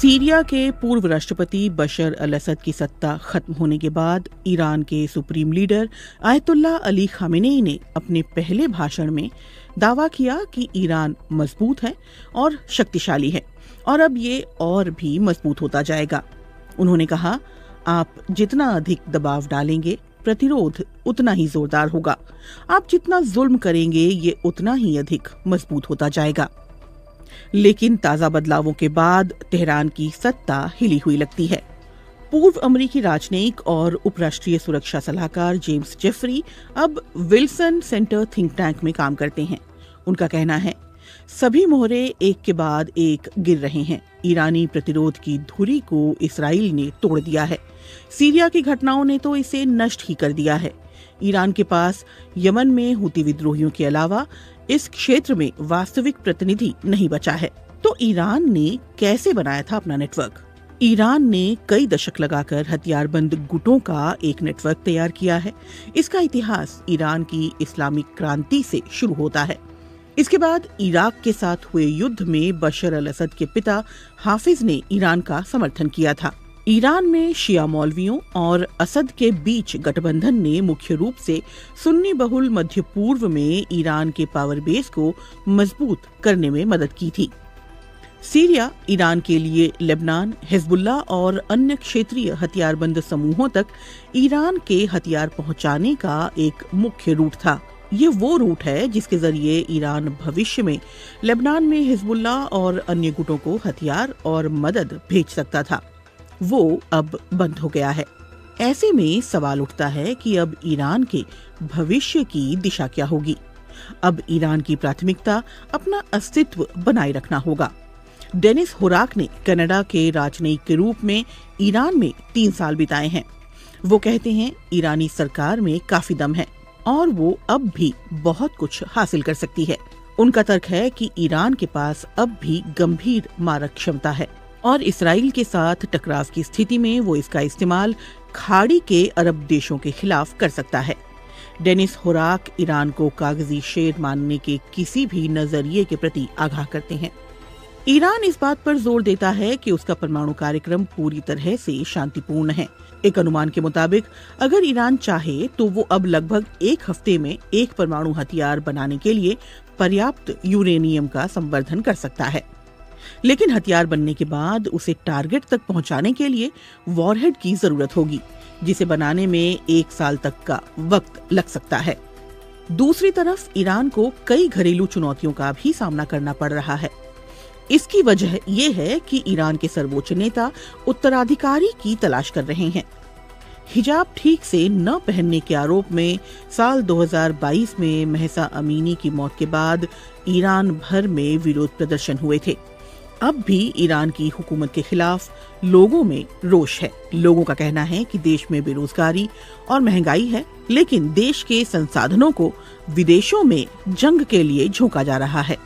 Syria के पूर्व राष्ट्रपति बशर अल असद की सत्ता खत्म होने के बाद ईरान के supreme leader Ayatollah Ali Khamenei ने अपने पहले भाषण में दावा किया कि ईरान मजबूत है और शक्तिशाली है और अब ये और भी मजबूत होता जाएगा। उन्होंने कहा, आप जितना अधिक दबाव डालेंगे, प्रतिरोध उतना ही जोरदार होगा। आप जितना जुल्म करेंगे, ये उतना ही अधिक मजबूत होता जाएगा। लेकिन ताजा बदलावों के बाद तेहरान की सत्ता हिली हुई लगती है। पूर्व अमेरिकी राजनयिक और उपराष्ट्रीय सुरक्षा सलाहकार जेम्स जेफरी अब विल्सन सेंटर थिंक टैंक में काम करते हैं। उनका कहना है, सभी मोहरे एक के बाद एक गिर रहे हैं। ईरानी प्रतिरोध की धुरी को इसराइल ने तोड़ दिया है। सीरिया की घटनाओं ने तो इसे नष्ट ही कर दिया है। ईरान के पास यमन में हुती विद्रोहियों के अलावा इस क्षेत्र में वास्तविक प्रतिनिधि नहीं बचा है। तो ईरान ने कैसे बनाया था अपना नेटवर्क? ईरान ने कई दशक लगाकर हथियारबंद गुटों का एक नेटवर्क तैयार किया है। इसका इतिहास ईरान की इस्लामिक क्रांति से शुरू होता है। इसके बाद इराक के साथ हुए युद्ध में बशर अल असद के पिता हाफिज ने ईरान का समर्थन किया था। ईरान में शिया मौलवियों और असद के बीच गठबंधन ने मुख्य रूप से सुन्नी बहुल मध्य पूर्व में ईरान के पावर बेस को मजबूत करने में मदद की थी। सीरिया ईरान के लिए लेबनान, हिजबुल्लाह और अन्य क्षेत्रीय हथियारबंद समूहों तक ईरान के हथियार पहुंचाने का एक मुख्य रूट था। ये वो रूट है जिसके जरिए ईरान भविष्य में लेबनान में हिजबुल्लाह और अन्य गुटों को हथियार और मदद भेज सकता था। वो अब बंद हो गया है। ऐसे में सवाल उठता है कि अब ईरान के भविष्य की दिशा क्या होगी? अब ईरान की प्राथमिकता अपना अस्तित्व बनाए रखना होगा। डेनिस होराक ने कनाडा के राजनयिक के रूप में ईरान में 3 साल बिताए हैं। वो कहते हैं, ईरानी सरकार में काफी दम है और वो अब भी बहुत कुछ हासिल कर सकती है। उनका तर्क है कि ईरान के पास अब भी गंभीर मारक क्षमता है और इसराइल के साथ टकराव की स्थिति में वो इसका इस्तेमाल खाड़ी के अरब देशों के खिलाफ कर सकता है। डेनिस होराक ईरान को कागजी शेर मानने के किसी भी नजरिए के प्रति आगाह करते हैं। ईरान इस बात पर जोर देता है कि उसका परमाणु कार्यक्रम पूरी तरह से शांतिपूर्ण है। एक अनुमान के मुताबिक अगर ईरान चाहे तो वो अब लगभग 1 हफ्ते में एक परमाणु हथियार बनाने के लिए पर्याप्त यूरेनियम का संवर्धन कर सकता है। लेकिन हथियार बनने के बाद उसे टारगेट तक पहुंचाने के लिए वॉरहेड की जरूरत होगी, जिसे बनाने में 1 साल तक का वक्त लग सकता है। दूसरी तरफ ईरान को कई घरेलू चुनौतियों का भी सामना करना पड़ रहा है। इसकी वजह यह है कि ईरान के सर्वोच्च नेता उत्तराधिकारी की तलाश कर रहे हैं। हिजाब ठीक से न पहनने के आरोप में साल 2022 में महसा अमीनी की मौत के बाद ईरान भर में विरोध प्रदर्शन हुए थे। अब भी ईरान की हुकूमत के खिलाफ लोगों में रोष है। लोगों का कहना है कि देश में बेरोजगारी और महंगाई है, लेकिन देश के संसाधनों को विदेशों में जंग के लिए झोंका जा रहा है।